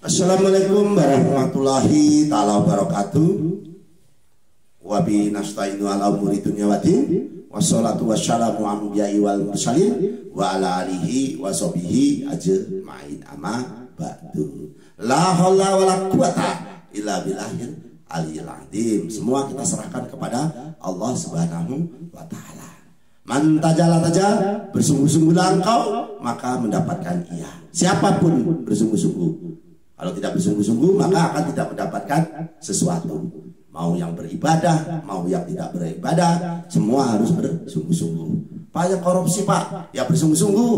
Assalamualaikum warahmatullahi ta'ala wabarakatuh. Wa bi nasta'inu ala umuri dunya waddin. Wassalatu wassalamu ala anbiya'i wal mursalin wa ala alihi wa sahbihi ajma'in, amma ba'du. La haula wala quwata illa billahil aliyil azim. Semua kita serahkan kepada Allah Subhanahu wa taala. Man tajala taja, bersungguh-sungguhlah engkau maka mendapatkan ia. Siapapun bersungguh-sungguh. Kalau tidak bersungguh-sungguh maka akan tidak mendapatkan sesuatu. Mau yang beribadah, mau yang tidak beribadah, semua harus bersungguh-sungguh. Pak yang korupsi pak, ya bersungguh-sungguh.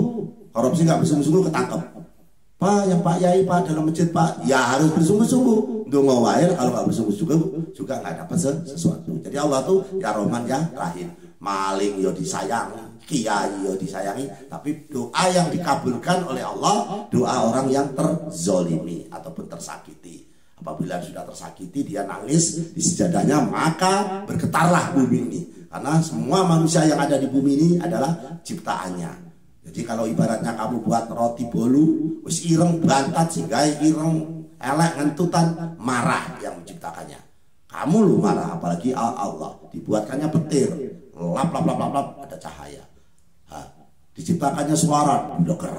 Korupsi nggak bersungguh-sungguh ketangkep. Pak yang Pak Yai pak dalam masjid pak, ya harus bersungguh-sungguh. Untuk ngawail kalau nggak bersungguh-sungguh juga nggak dapat sesuatu. Jadi Allah tuh ya Rahman ya Rahim. Maling yo disayangi, kiai yo disayangi, tapi doa yang dikabulkan oleh Allah doa orang yang terzolimi ataupun tersakiti. Apabila sudah tersakiti dia nangis di sejadahnya, maka bergetarlah bumi ini, karena semua manusia yang ada di bumi ini adalah ciptaannya. Jadi kalau ibaratnya kamu buat roti bolu wis ireng bantat sehingga ireng elek ngentutan, marah yang menciptakannya. Kamu lu marah, apalagi Allah. Dibuatkannya petir, lap ada cahaya. Diciptakannya suara bloker.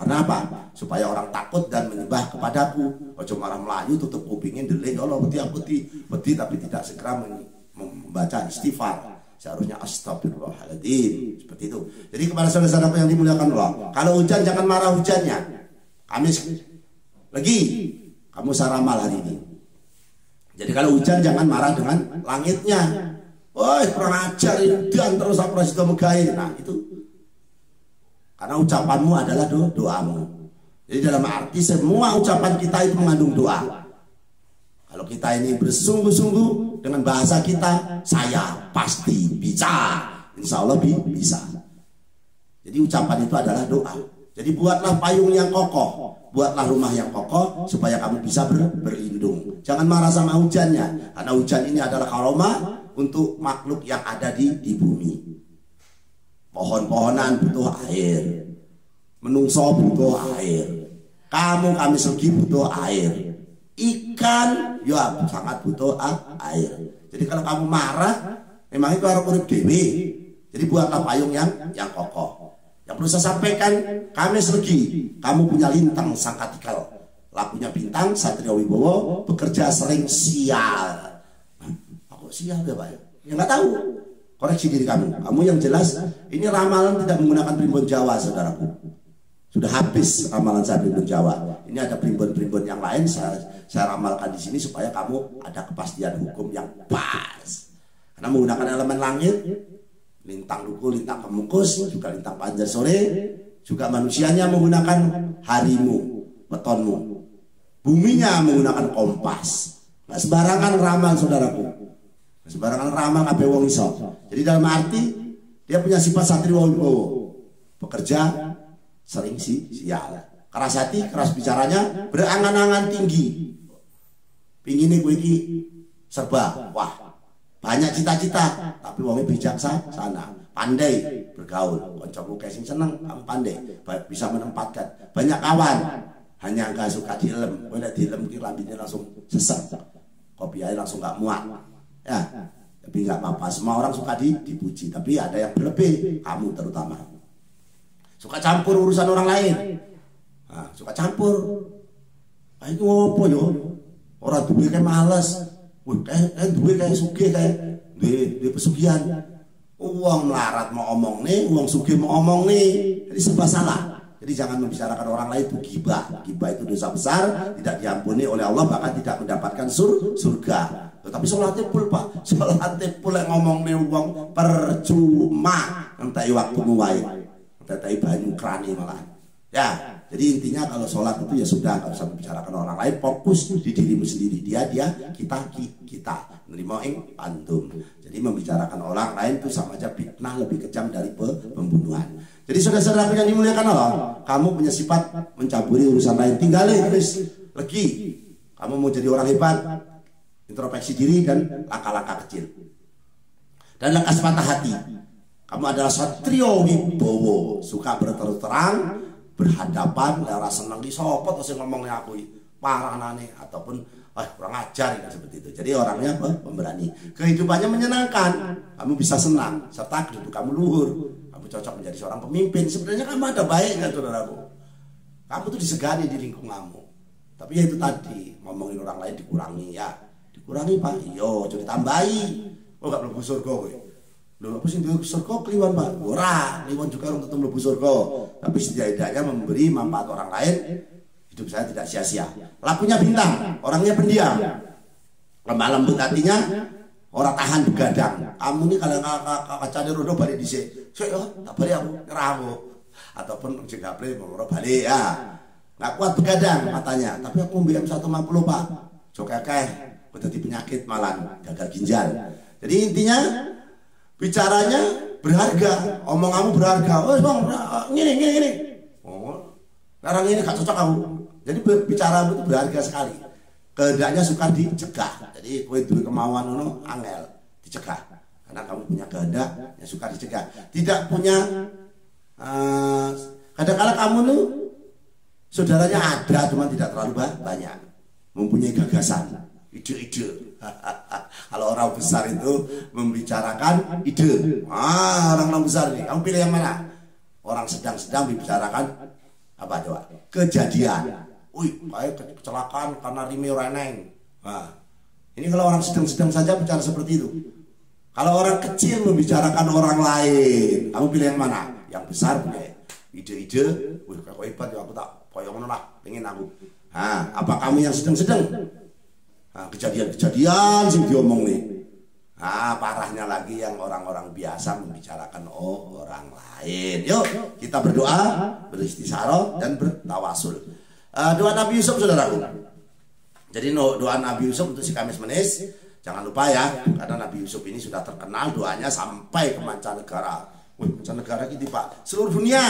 Karena apa? Supaya orang takut dan menyembah kepadaku. Ojo marah melayu tutup kupingin delik Allah putih tapi tidak segera membaca istighfar. Seharusnya astagfirullahaladzim. Seperti itu. Jadi kepada saudara-saudaraku yang dimuliakan Allah, kalau hujan jangan marah hujannya. Kamis lagi kamu saramal hari ini. Jadi kalau hujan jangan marah dengan langitnya. Woi kurang ajar dan terus apa sudah megai. Nah itu karena ucapanmu adalah doamu. Jadi dalam arti semua ucapan kita itu mengandung doa. Kalau kita ini bersungguh-sungguh dengan bahasa kita, saya pasti bisa. Insya Allah bisa. Jadi ucapan itu adalah doa. Jadi buatlah payung yang kokoh, buatlah rumah yang kokoh supaya kamu bisa berlindung. Jangan marah sama hujannya, karena hujan ini adalah karomah untuk makhluk yang ada di bumi. Pohon-pohonan butuh air, menungso butuh air, kami segi butuh air, ikan ya sangat butuh air. Jadi kalau kamu marah, memang itu harus urip dewi. Jadi buatlah payung yang kokoh. Yang perlu saya sampaikan, kami selagi kamu punya lintang sangkatikal, lakunya bintang Satrio Wibowo, bekerja sering sial. Aku sial ya pak? Ya nggak tahu. Koreksi diri kamu. Kamu yang jelas ini ramalan tidak menggunakan primbon Jawa, saudaraku. Sudah habis ramalan saya primbon Jawa. Ini ada primbon-primbon yang lain saya ramalkan di sini supaya kamu ada kepastian hukum yang pas. Karena menggunakan elemen langit, lintang luku, lintang kemukus, juga lintang panjar sore, juga manusianya menggunakan harimu, wetonmu, buminya menggunakan kompas. Nggak sembarangan ramal, saudaraku. Nggak sembarangan ramal kabeh wong iso. Jadi dalam arti dia punya sifat Satrio Wibowo, bekerja sering sial, keras hati, keras bicaranya, berangan-angan tinggi. Pingine kowe iki serba, wah. Banyak cita-cita, tapi wongnya bijaksana, pandai bergaul. Kancamu kayak sing seneng, kamu pandai, bisa menempatkan. Banyak kawan, hanya nggak suka dilem. Kalau dilem kira lambinnya langsung sesek, kopi air langsung nggak muat. Ya, tapi nggak apa-apa. Semua orang suka dipuji, tapi ada yang berlebih. Kamu terutama suka campur urusan orang lain. Nah, suka campur. Nah, itu apa yo? Orang duwe kayak males. Wih, kayak duwe kayak sugih kayak di pesugihan. Uang melarat mau omong nih, uang sugih mau omong nih. Jadi serba salah. Jadi jangan membicarakan orang lain itu gibah. Gibah itu dosa besar, tidak diampuni oleh Allah, bahkan tidak mendapatkan surga. Tapi sholatnya pul pak, sholatnya pul yang ngomong nih uang percuma. Entai waktu muwai, entai banyu kerani malah. Ya. Jadi intinya kalau sholat itu ya sudah, nggak usah membicarakan orang lain, fokus di dirimu sendiri. Dia, kita. Nerima ing antum. Jadi membicarakan orang lain itu sama aja fitnah, lebih kejam dari pembunuhan. Jadi saudara-saudara yang dimuliakan Allah, kamu punya sifat mencaburi urusan lain. Tinggalin terus lagi. Kamu mau jadi orang hebat, introspeksi diri dan langkah-langkah kecil. Dan lekas patah hati. Kamu adalah Satrio Wibowo, suka berterus terang, berhadapan, lara seneng di sopot terus ngomongnya aku. paranane ataupun kurang ajar ya, seperti itu. Jadi orangnya pemberani. Kehidupannya menyenangkan. Kamu bisa senang serta kehidupan kamu luhur. Kamu cocok menjadi seorang pemimpin. Sebenarnya kamu ada baiknya, saudaraku. Kamu tuh disegani di lingkunganmu. Tapi ya itu tadi, ngomongin orang lain dikurangi ya. Dikurangi Pak, iyo jadi tambahi. Oh gak mlebu surga kowe. Lho apa sih mlebu surga kliwon Pak? Ora, kliwon juga orang tetap mlebu surga. Tapi setidaknya memberi manfaat orang lain, hidup saya tidak sia-sia. Lakunya bintang, orangnya pendiam. Lemah lembut hatinya, orang tahan begadang. Kamu nih kalau kacane rodo balik dhisik. Sik yo, tak balik aku ngerawo. Ataupun jegaple moro balik ya. Nggak kuat begadang matanya, tapi aku BM 150 Pak. Jok akeh, jadi penyakit malah gagal ginjal. Jadi intinya bicaranya berharga, omong kamu berharga. Oh bang, gini. Oh, sekarang ini gak cocok kamu. Jadi bicara itu berharga sekali. Kehendaknya suka dicegah. Jadi kowe duwe kemauan ono angel dicegah. Karena kamu punya kehendak yang suka dicegah. Tidak punya kadang-kadang kamu tuh saudaranya ada, cuma tidak terlalu banyak. Mempunyai gagasan, ide-ide. Kalau orang besar itu membicarakan ide. Orang besar nih, kamu pilih yang mana? Orang sedang membicarakan apa coba? Kejadian. Wih, kayak kecelakaan karena rime reneng. Nah, ini kalau orang sedang saja bicara seperti itu. Kalau orang kecil membicarakan orang lain, kamu pilih yang mana? Yang besar punya ide-ide. Wih, kok hebat ya, aku tak koyo ngono lah, pengen aku. Nah, apa kamu yang sedang? Nah, kejadian sing diomong nih. Nah, parahnya lagi yang orang-orang biasa membicarakan orang lain. Yuk, kita berdoa, beristisyarat dan bertawasul. Doa Nabi Yusuf, saudaraku. Jadi doa Nabi Yusuf untuk si Kamis Manis, jangan lupa ya, karena Nabi Yusuf ini sudah terkenal doanya sampai ke mancanegara. Wih, mancanegara gitu Pak, seluruh dunia.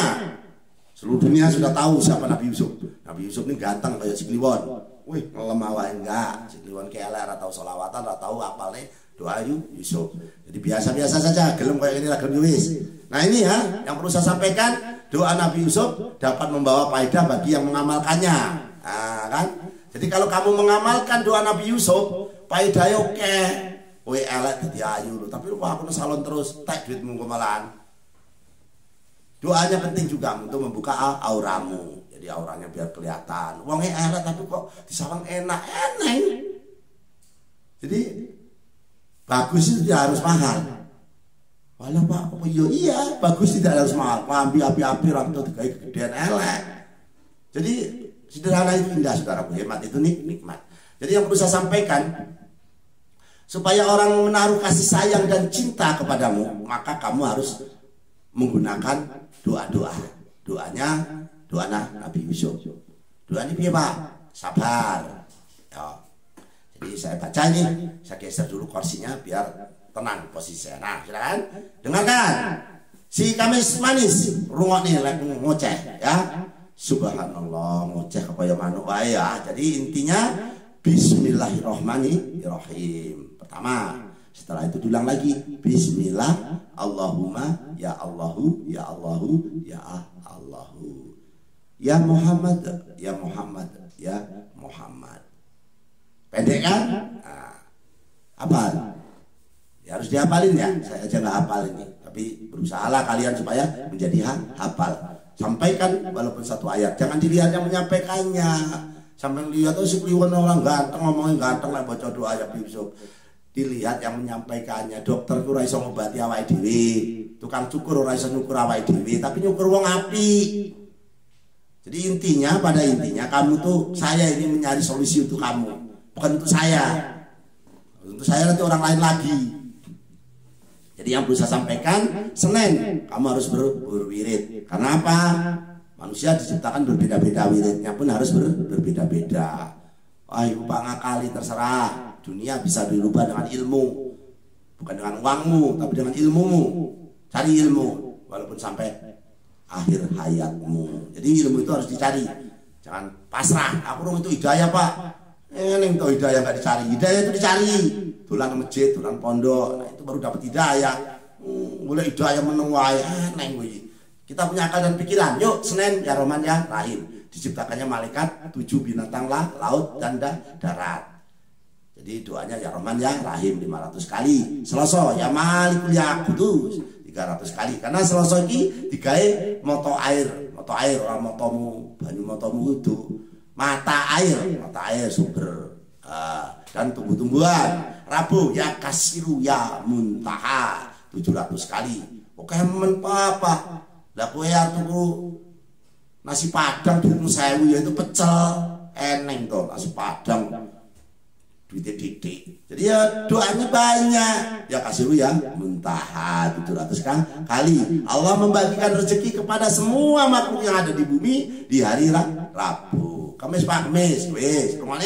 Seluruh dunia sudah tahu siapa Nabi Yusuf. Nabi Yusuf ini ganteng kayak si Kliwon. Wih, ngelemah wae enggak. Si Kliwon keler atau solawatan atau apalnya doa Yusuf. Jadi biasa-biasa saja, gelem kayak ini lah gelem wis. Nah ini ya, yang perlu saya sampaikan, doa Nabi Yusuf dapat membawa faedah bagi yang mengamalkannya. Nah, kan? Jadi kalau kamu mengamalkan doa Nabi Yusuf, faedahnya oke. Kowe elek dadi ayu lho, tapi wah aku salon terus, tek duitmu kemalan. Doanya penting juga untuk membuka auramu. Jadi auranya biar kelihatan. Wongnya elek tapi kok disawang enak. Jadi bagus itu tidak harus mahal. Walau Pak, iya bagus tidak harus mahal. Ngambil api-api rambut digawe gedean elek. Jadi sederhana itu indah, saudaraku. Hemat itu nikmat. Jadi yang perlu saya sampaikan, supaya orang menaruh kasih sayang dan cinta kepadamu, maka kamu harus menggunakan doa-doa. Doanya doa Nabi Yusuf. Doanya piye Pak? Sabar. Ya. Jadi saya baca ini, saya geser dulu kursinya biar tenang posisi saya. Nah, silakan dengarkan. Si Kamis Manis rungokne lek ngoceh ya. Subhanallah, ngoceh kaya manuk wae ya. Jadi intinya bismillahirrahmanirrahim. Pertama, setelah itu diulang lagi bismillah, Allahumma ya Allahu ya Allahu ya Allahu. Ya Muhammad, ya Muhammad, ya Muhammad. Pendek kan? Nah, apa? Ya harus dihafalin ya. Saya aja nggak hafal ini, tapi berusahalah kalian supaya menjadi hafal. Sampaikan walaupun satu ayat. Jangan dilihat yang menyampaikannya. Sampai lihat si Kliwon orang ganteng ngomongin ganteng lah baca doa ayat Yusuf. Dilihat yang menyampaikannya. Dokter ku ora iso ngobati awake dhewe. Tukang cukur ora iso nyukur awake dhewe, tapi nyukur wong apik. Jadi intinya, pada intinya kamu tuh, saya ini mencari solusi untuk kamu, bukan untuk saya. Untuk saya nanti orang lain lagi. Jadi yang perlu saya sampaikan, Senin kamu harus berwirid. Karena apa? Manusia diciptakan berbeda-beda, wiridnya pun harus berbeda-beda. Ayo Pak ngakali terserah. Dunia bisa dirubah dengan ilmu, bukan dengan uangmu, tapi dengan ilmumu. Cari ilmu, walaupun sampai akhir hayatmu. Jadi ilmu itu harus dicari. Jangan pasrah. Aku dong itu hidayah Pak. Neng tuh hidayah nggak dicari. Hidayah itu dicari. Tulang masjid, tulang pondok. Nah itu baru dapat hidayah. Boleh hidayah meneng wae. Neng gue. Kita punya akal dan pikiran. Yuk Senin ya Roman ya Rahim. diciptakannya malaikat, 7 binatang laut dan darat. Jadi doanya ya Rahman ya Rahim 500 kali. Selasa ya Malikul ya Qudus 300 kali. Karena Selasa iki digawe mata air ora motomu, banyu motomu itu mata air sumber. Dan tumbuh-tumbuhan. Rabu ya Kasiru ya Muntaha 700 kali. Oke men apa? Lah kowe tuku nasi padang duitmu 1000 ya itu pecel. Eneng to nasi padang. Duitnya didik. Jadi ya doanya banyak. Ya Kasiru ya Muntaha 700 kali. Allah membagikan rezeki kepada semua makhluk yang ada di bumi di hari Rabu. Kamis Pak Kamis. Wis, kemana?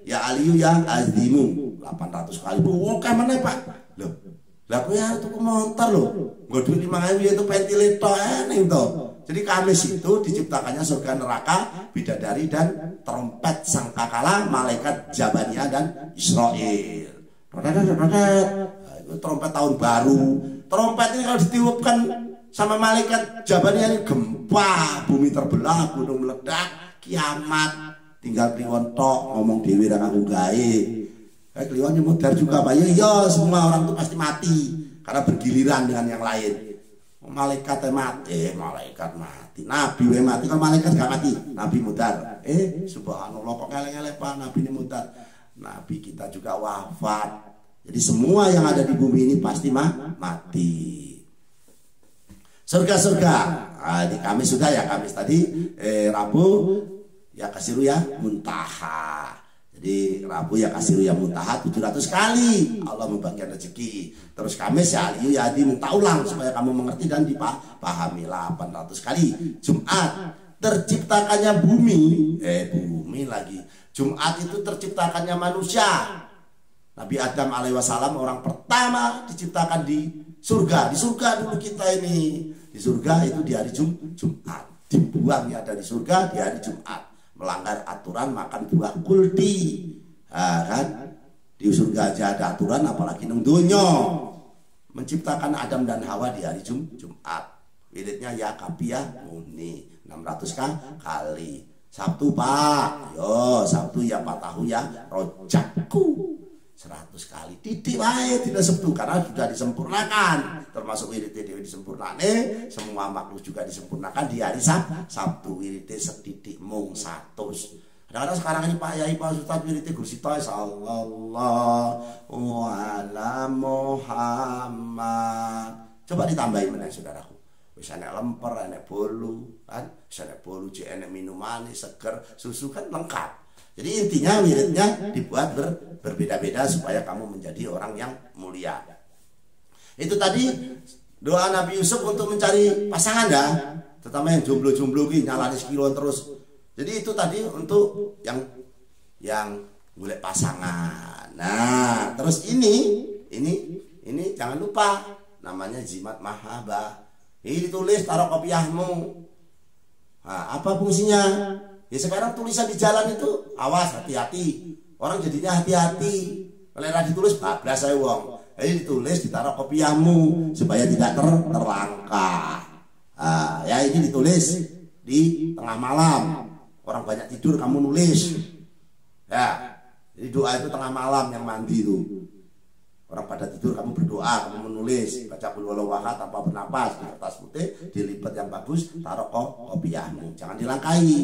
Ya Aliyu ya Azimu 800 kali. Oke mana Pak? Loh. Lah kowe ya tuku motor lho. Nggo duit 5.000 itu ventilator eneng to. Jadi Kamis itu diciptakannya surga neraka, bidadari dan trompet sangkakala, malaikat Jabaniyah dan Israil. Itu trompet tahun baru. Trompet ini kalau ditiupkan sama malaikat Jabaniyah ini gempa, bumi terbelah, gunung meledak, kiamat. Tinggal kliwon tok ngomong dewi ra aku gawe. Kliwon modar juga Pak. Ya semua orang itu pasti mati karena bergiliran dengan yang lain. Malaikat mati, Nabi we mati, kalau malaikat gak mati, Nabi mudar. Subhanallah kok ngeleng-ngeleng Pak, Nabi ini mudar. Nabi kita juga wafat. Jadi semua yang ada di bumi ini pasti mati. Surga-surga. Di Kamis sudah ya, Kamis tadi. Rabu ya Kasiru ya Muntaha. Jadi Rabu ya Kasiru ya Muntaha 700 kali Allah membagikan rezeki. Terus Kamis ya Aliyu ya Adi minta ulang supaya kamu mengerti dan dipahami 800 kali. Jumat terciptakannya bumi. Bumi lagi. Jumat itu terciptakannya manusia. Nabi Adam alaihissalam orang pertama diciptakan di surga. Di surga dulu kita ini. Di surga itu di hari Jumat. Dibuang ya dari surga di hari Jumat. Melanggar aturan makan buah kulti. Kan? Di surga aja ada aturan apalagi nang donya. Menciptakan Adam dan Hawa di hari Jumat. Wiridnya ya Kapiyah Muni 600 kali. Sabtu Pak. Yo, Sabtu ya Pak tahu ya Rojakku 100 kali. Titik wae tidak Sabtu karena sudah disempurnakan. Termasuk wirid dewi disempurnane, semua makhluk juga disempurnakan di hari Sabtu. Wirid setitik mung 100. Kadang-kadang sekarang ini Pak Yai Pak Ustaz wirid Gursita sallallahu ala Muhammad. Coba ditambahin meneh saudaraku. Wis enek lemper, enek bolu, kan? Wis enek bolu, enek minuman seger, susu kan lengkap. Jadi intinya wiridnya dibuat berbeda-beda supaya kamu menjadi orang yang mulia. Itu tadi doa Nabi Yusuf untuk mencari pasangan ya, terutama yang jomblo-jomblo ki nyalani sekilon terus. Jadi itu tadi untuk yang golek pasangan. Nah, terus ini jangan lupa namanya jimat mahabbah. Ini tulis taruh kopiahmu. Nah, apa fungsinya? Ya sekarang tulisan di jalan itu awas hati-hati. Orang jadinya hati-hati. Kalau ditulis bablas saya wong. Jadi ditulis ditaruh kopiahmu supaya tidak terlangkah. Ya ini ditulis di tengah malam. Orang banyak tidur kamu nulis. Ya. Jadi doa itu tengah malam yang mandi itu. Orang pada tidur kamu berdoa, kamu menulis, baca qul huwallahu ahad tanpa bernapas di kertas putih, dilipat yang bagus, taruh kopiahmu. Jangan dilangkahi.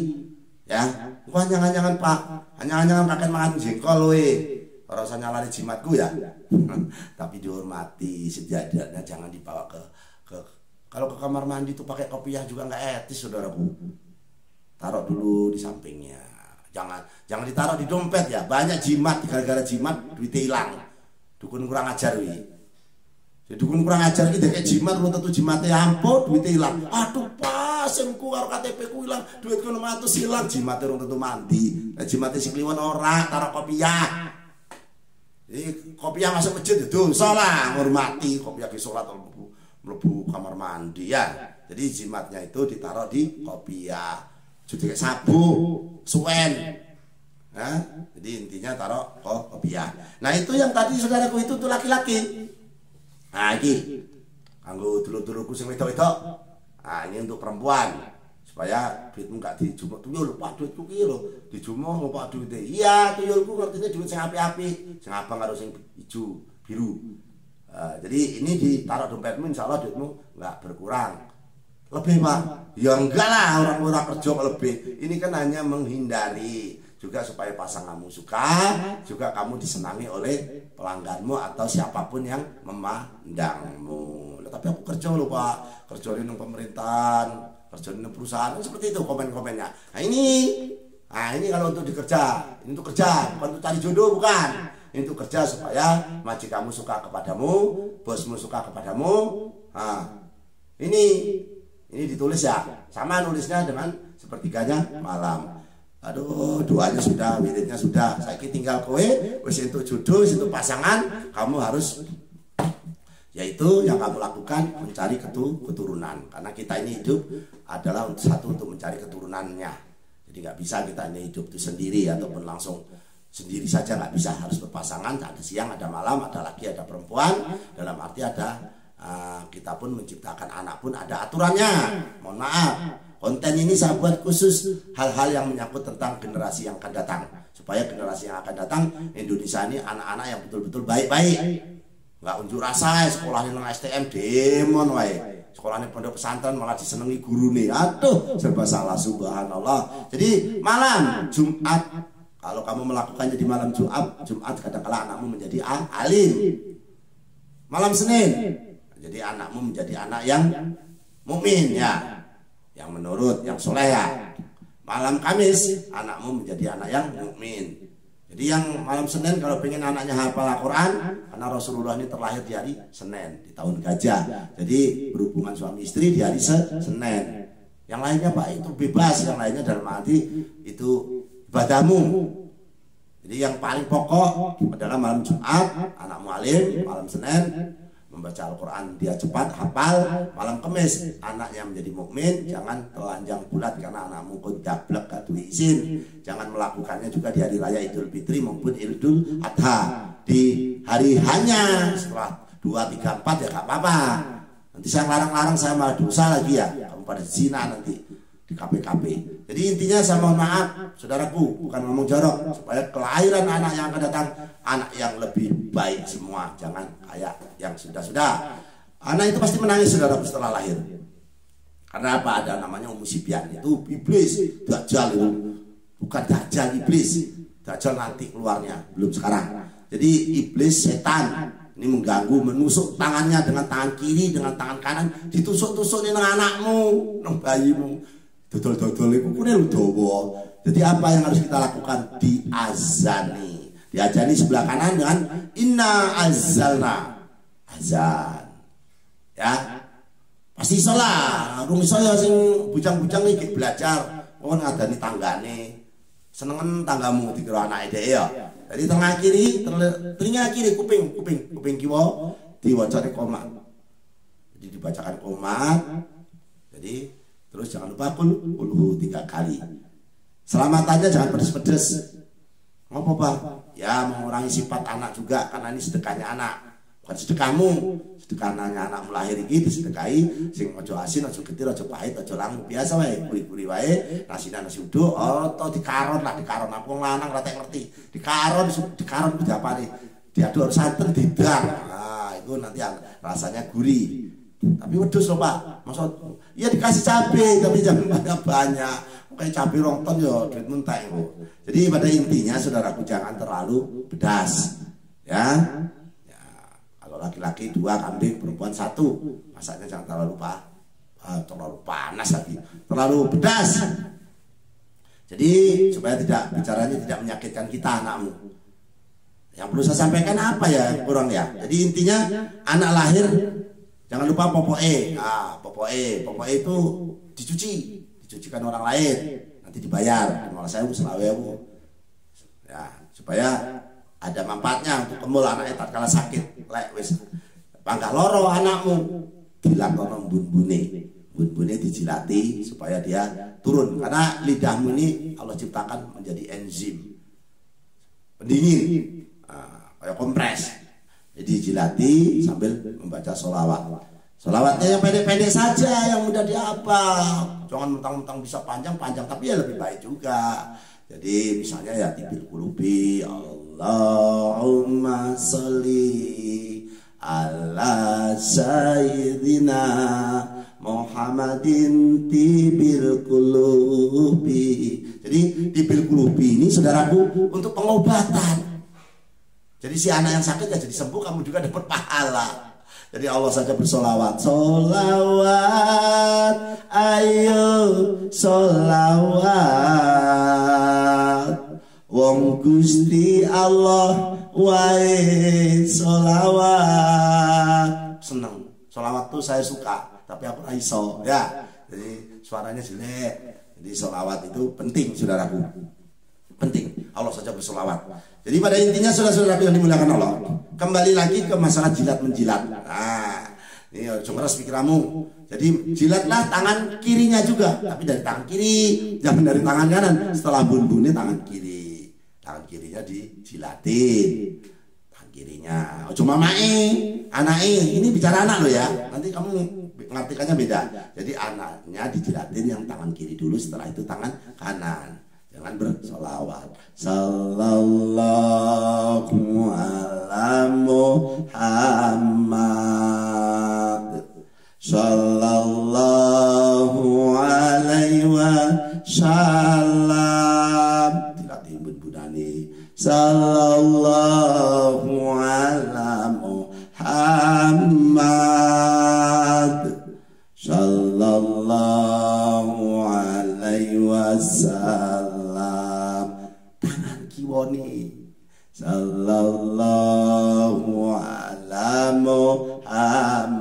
Ya, bukan jangan-jangan Pak, jangan-jangan kakek makan jengkol we. Ora usah nyalani jimatku ya. Tapi dihormati sejadanya, jangan dibawa ke kalau ke kamar mandi itu pakai kopiah juga nggak etis saudaraku. Taruh dulu di sampingnya. Jangan ditaruh di dompet ya. Banyak jimat gara-gara jimat duitnya hilang. Dukun kurang ajar wi. Dukun kurang ajar iki kayak jimat lu tentu jimatnya ampun duitnya hilang. Aduh pasenku karo KTP ku hilang, duitku 600 hilang, jimatnya urung tentu mandi. Nah jimatnya si kliwon ora taruh kopiah. Jadi kopiah masuk masjid itu salah ngormati kopiah ke salat mlebu kamar mandi ya. Jadi jimatnya itu ditaruh di kopiah. Jadi kayak sabu, suwen. Nah, jadi intinya taruh kopiah. Nah itu yang tadi saudaraku itu tuh laki-laki. Nah ini kanggo dulur-dulurku sing wedok-wedok. Nah ini untuk perempuan supaya duitmu gak dijumuk. Tuyul, Pak duitku ki lho, dijumuk lho Pak duite. Iya, tuyulku ngertine duit sing apik-apik, sing abang karo sing ijo, biru. Jadi ini ditaruh dompetmu, insya Allah duitmu nggak berkurang. Lebih Pak? Ya enggak lah, orang-orang kerja lebih. Ini kan hanya menghindari juga supaya pasanganmu suka, juga kamu disenangi oleh pelangganmu atau siapapun yang memandangmu. Tapi aku kerja loh Pak, kerja di pemerintahan, kerja di perusahaan, seperti itu komen-komennya. Nah ini kalau untuk dikerja, ini untuk kerja, bukan untuk cari jodoh, bukan. Ini untuk kerja supaya majikanmu suka kepadamu, bosmu suka kepadamu. Nah, ini ditulis ya, sama nulisnya dengan sepertiganya malam. Aduh, doanya sudah, wiridnya sudah. Saya tinggal kowe, wis untuk jodoh, wis untuk pasangan, kamu harus, yaitu yang kamu lakukan mencari keturunan. Karena kita ini hidup adalah satu untuk mencari keturunannya. Jadi nggak bisa kita ini hidup itu sendiri ataupun langsung sendiri saja, nggak bisa, harus berpasangan. Ada siang, ada malam, ada laki, ada perempuan. Dalam arti ada kita pun menciptakan anak pun ada aturannya. Mohon maaf. Konten ini saya buat khusus hal-hal yang menyangkut tentang generasi yang akan datang. Supaya generasi yang akan datang Indonesia ini anak-anak yang betul-betul baik-baik. Nggak unjuk rasa sekolahnya nang STM demon wae. Sekolahnya pondok pesantren malah disenengi guru nih. Aduh, serba salah, subhanallah. Jadi malam Jumat, kalau kamu melakukannya di malam Jumat kadang-kala anakmu menjadi alim. Malam Senin, jadi anakmu menjadi anak yang mukmin ya, yang menurut, yang soleh ya. Malam Kamis anakmu menjadi anak yang mukmin. Jadi yang malam Senin kalau pengen anaknya hafal Al-Quran, karena Rasulullah ini terlahir di hari Senin, di tahun gajah. Jadi berhubungan suami istri di hari Senin. Yang lainnya Pak itu bebas, yang lainnya dalam arti itu ibadahmu. Jadi yang paling pokok adalah malam Jumat anakmu alim, malam Senin membaca Al-Quran dia cepat hafal, malam Kamis anaknya menjadi mukmin. Jangan telanjang bulat karena anakmu dablek gak duwe izin. Jangan melakukannya juga di hari raya Idul Fitri maupun Idul Adha. Di hari hanya setelah 2, 3, 4 ya gak apa-apa. Nanti saya larang-larang, saya malah dosa lagi ya, kamu pada zina nanti di KPKP. Jadi intinya saya mohon maaf saudaraku, bukan ngomong jorok, supaya kelahiran anak yang akan datang anak yang lebih baik semua, jangan kayak yang sudah-sudah. Anak itu pasti menangis saudaraku setelah lahir. Karena apa? Ada namanya Umusibyan, itu iblis, dajjal itu. Bukan dajjal, iblis. Dajjal nanti keluarnya, belum sekarang. Jadi iblis, setan ini mengganggu, menusuk tangannya dengan tangan kiri, dengan tangan kanan, ditusuk-tusuk nih nang anakmu, nang bayimu. Dodol-dodol itu kuning dawa. Jadi apa yang harus kita lakukan? Diazani. Diazani sebelah kanan dengan inna azalna. Azan. Ya. Pasti salah. Rung iso ya sing bujang-bujang iki belajar kon ngadani tanggane. Senengen tanggamu dikira anake dhewe ya. Jadi tengah kiri, telinga kiri, kuping kiwa diwacane qomat. Jadi dibacakan qomat. Jadi terus jangan lupa kulhu 3 kali. Selamat aja jangan pedes-pedes. Ngopo Pak? Ya mengurangi sifat anak juga, karena ini sedekahnya anak. Bukan sedekahmu. Sedekahnya anakmu lahir iki disedekahi sing ojo asin, ojo getir, ojo pahit, ojo langu. Biasa wae, gurih-gurih wae, nasi uduk, atau dikaron lah, dikaron. Aku lanang ora ngerti. Dikaron ku diapani? Diaduk santen didang. Nah, itu nanti rasanya gurih. Tapi wedhus loh Pak, maksud ya dikasih cabai tapi jangan banyak-banyak. Kayak cabai 2 ton ya duit mentek kok. Jadi pada intinya saudaraku jangan terlalu pedas. Ya. Kalau laki-laki 2 kambing, perempuan 1. Masaknya jangan terlalu panas lagi, terlalu pedas. Jadi supaya bicaranya tidak menyakitkan kita anakmu. Yang perlu saya sampaikan apa ya kurang ya. Jadi intinya anak lahir jangan lupa popoe. Nah, popoe itu dicucikan orang lain, nanti dibayar 5.000 selawewu. Ya, supaya ada manfaatnya untuk kemul anaknya tak kalah sakit. Lek wis panggah loro anakmu, dilakono bun-bune dijilati supaya dia turun. Karena lidahmu ini Allah ciptakan menjadi enzim pendingin, kayak kompres. Jadi jilati sambil membaca sholawat. Sholawatnya yang pendek-pendek saja, yang mudah dihafal. Jangan mentang-mentang bisa panjang-panjang, tapi ya lebih baik juga. Jadi misalnya ya tibil qulubi, Allahumma sholli ala sayyidina Muhammadin tibil qulubi. Jadi tibil qulubi ini saudaraku untuk pengobatan. Jadi si anak yang sakit ya jadi sembuh, kamu juga dapat pahala. Jadi Allah saja bersolawat. Solawat, ayo solawat. Wong Gusti Allah wae solawat. Seneng. Solawat tuh saya suka, tapi aku nggak iso. Ya, jadi suaranya jelek. Jadi solawat itu penting, saudaraku. Penting. Allah saja bersolawat. Jadi pada intinya saudara-saudara yang dimuliakan Allah, kembali lagi ke masalah jilat menjilat. Nah, ini jangan keras pikiranmu. Jadi jilatlah tangan kirinya juga, tapi dari tangan kiri, jangan dari tangan kanan. Setelah bun-bunnya tangan kiri, tangan kirinya dijilatin, tangan kirinya. Oh, cuma anaknya, ini bicara anak loh ya. Nanti kamu ngartikannya beda. Jadi anaknya dijilatin yang tangan kiri dulu, setelah itu tangan kanan. Jangan bersolawat. Sallallahu ala Muhammad, sallallahu alaihi wasallam. Tidak timbun budani. Sallallahu ala Muhammad, sallallahu alaihi wasallam. Tangan kiwoni. Sallallahu ala Muhammad.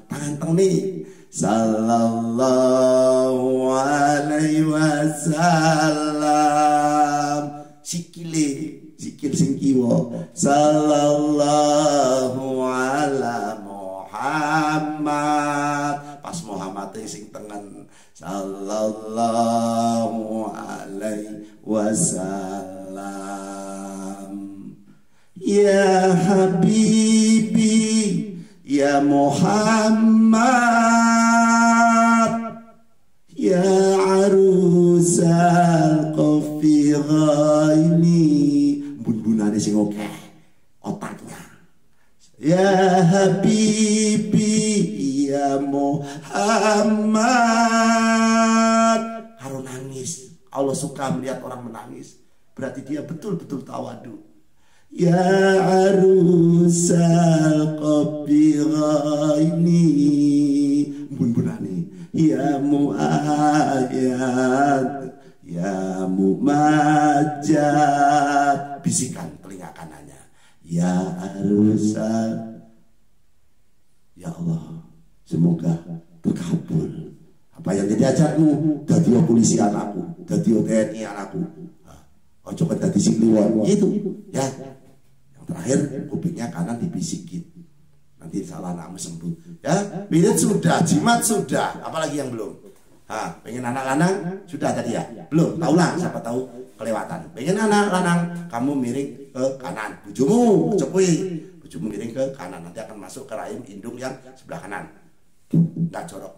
Tangan tengni. Sallallahu alaihi wasallam. Sikil sing kiwa. Sallallahu ala Muhammad. Pas Muhammad sing tengen. Sallallahu alaihi wasallam. Ya Habibi, ya Muhammad, ya arusal qafi ghaini. Bun-bunane sing oke otaknya. Ya Habibi, ya Muhammad. Harus nangis. Allah suka melihat orang menangis. Berarti dia betul-betul tawadu. Ya arusal qabi ghaini. Bun-bunani. Ya mu'ayat, ya mumajat. Bisikan telinga kanannya. Ya arusal. Ya Allah, semoga terkabul apa yang diajarmu. Dadi polisi anakku, dadi TNI anakku. Ojo dadi sing kliwon. Itu ya. Yang terakhir kupingnya kanan dibisikin. Nanti salah anakmu sembuh. Ya, bidat sudah, jimat sudah, apalagi yang belum. Pengen anak lanang sudah tadi ya? Belum, tahulah, siapa tahu kelewatan. Pengen anak lanang, kamu miring ke kanan. Bujumu cepui. Bujumu miring ke kanan, nanti akan masuk ke rahim indung yang sebelah kanan. Nggak jorok.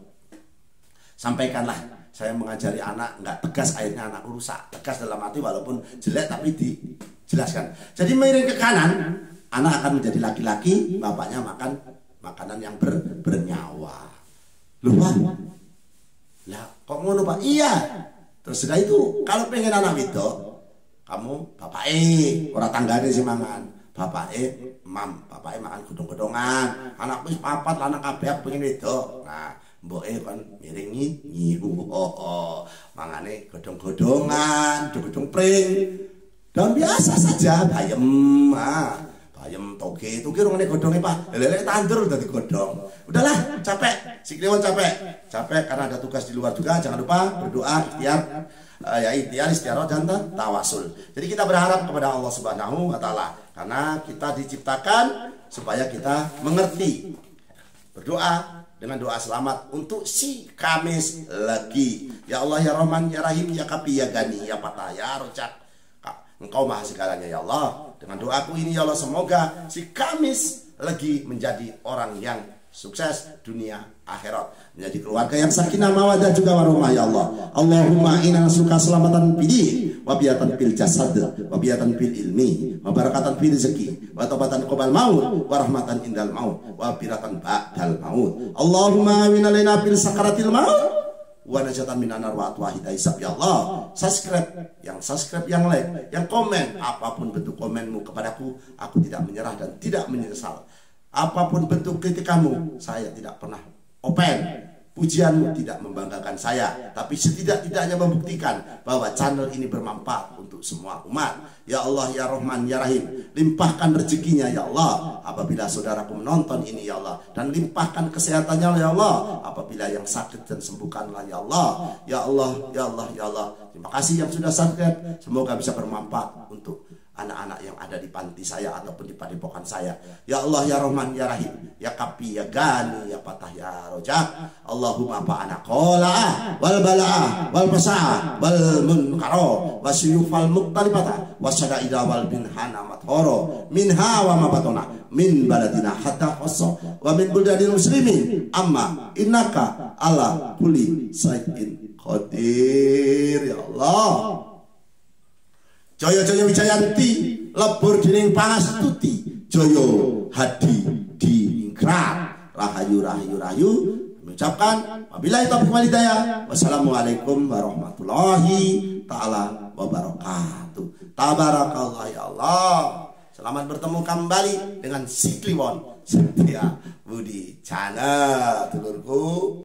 Sampaikanlah, saya mengajari anak nggak tegas, akhirnya anakku rusak. Tegas dalam arti walaupun jelek tapi dijelaskan. Jadi miring ke kanan, anak akan menjadi laki-laki, bapaknya makan makanan yang bernyawa. Lupa? Lah, kok ngono Pak? Iya. Terus sudah itu, kalau pengen anak wedok, kamu orang tanggane sih mangan. Bapake makan godhong-godhongan. Anak wis papat lanang kabeh pengen wedok. Nah, mboke kon miringi nyihu. Mangane godhong-godhongan, godhong pring. Dan biasa saja bayem. Bayem toge rungane godhonge Pak. Lelek tandur dadi godhong. Udahlah, capek. Si Kliwon capek karena ada tugas di luar juga. Jangan lupa berdoa, ikhtiar. Ikhtiar, dan tawasul. Jadi kita berharap kepada Allah Subhanahu wa taala karena kita diciptakan supaya kita mengerti. Berdoa dengan doa selamat untuk si Kamis lagi. Ya Allah, ya Rahman, ya Rahim, ya Kafi, ya Gani, ya Fatah, ya Rojak. Engkau maha segalanya ya Allah. Dengan doaku ini ya Allah, semoga si Kamis lagi menjadi orang yang sukses dunia akhirat, menjadi keluarga yang sakinah mawadah juga warahmah ya Allah. Allahumma inna suka selamatan pilih, wabiatan pil jasad, wabiatan pil ilmi, wabarakatan pil rezeki, watobatan qobal maut, warahmatan indal maut, wabiratan ba'dal maut. Allahumma winalena pil sakaratil maut, wa najatan minan nar wa atwahida hisab ya Allah. Subscribe, yang like, yang komen, apapun bentuk komenmu kepadaku, aku tidak menyerah dan tidak menyesal. Apapun bentuk kritikamu, saya tidak pernah open. Pujianmu tidak membanggakan saya, tapi setidak-tidaknya membuktikan bahwa channel ini bermanfaat untuk semua umat. Ya Allah, ya Rahman, ya Rahim, limpahkan rezekinya ya Allah apabila saudaraku menonton ini ya Allah, dan limpahkan kesehatannya ya Allah apabila yang sakit, dan sembuhkanlah ya Allah. Ya Allah, ya Allah, ya Allah. Terima kasih yang sudah subscribe, semoga bisa bermanfaat untuk anak-anak yang ada di panti saya ataupun di padepokan saya. Ya Allah, ya Rahman, ya Rahim, ya Kapi, ya Gani, ya Patah, ya Rojak. Allahumma fa'ana qola'ah wal bala'ah wal fasa'ah wal munkaro wasyufal muqtalibata wasyada'ida wal binhana mathoro minha wa mabatona min baladina hatta khosso wa min buldadil muslimin amma innaka ala kulli syai'in qadir. Ya Allah, Jaya-jaya Wijayanti, lebur dening pangastuti, Jaya hadi diningrat, rahayu rahayu rahayu. Mengucapkan wabillahi taufiq wal hidayah. Wassalamualaikum warahmatullahi taala wabarakatuh. Tabarakallah ya Allah. Selamat bertemu kembali dengan si Kliwon Setia Budi Channel, dulurku.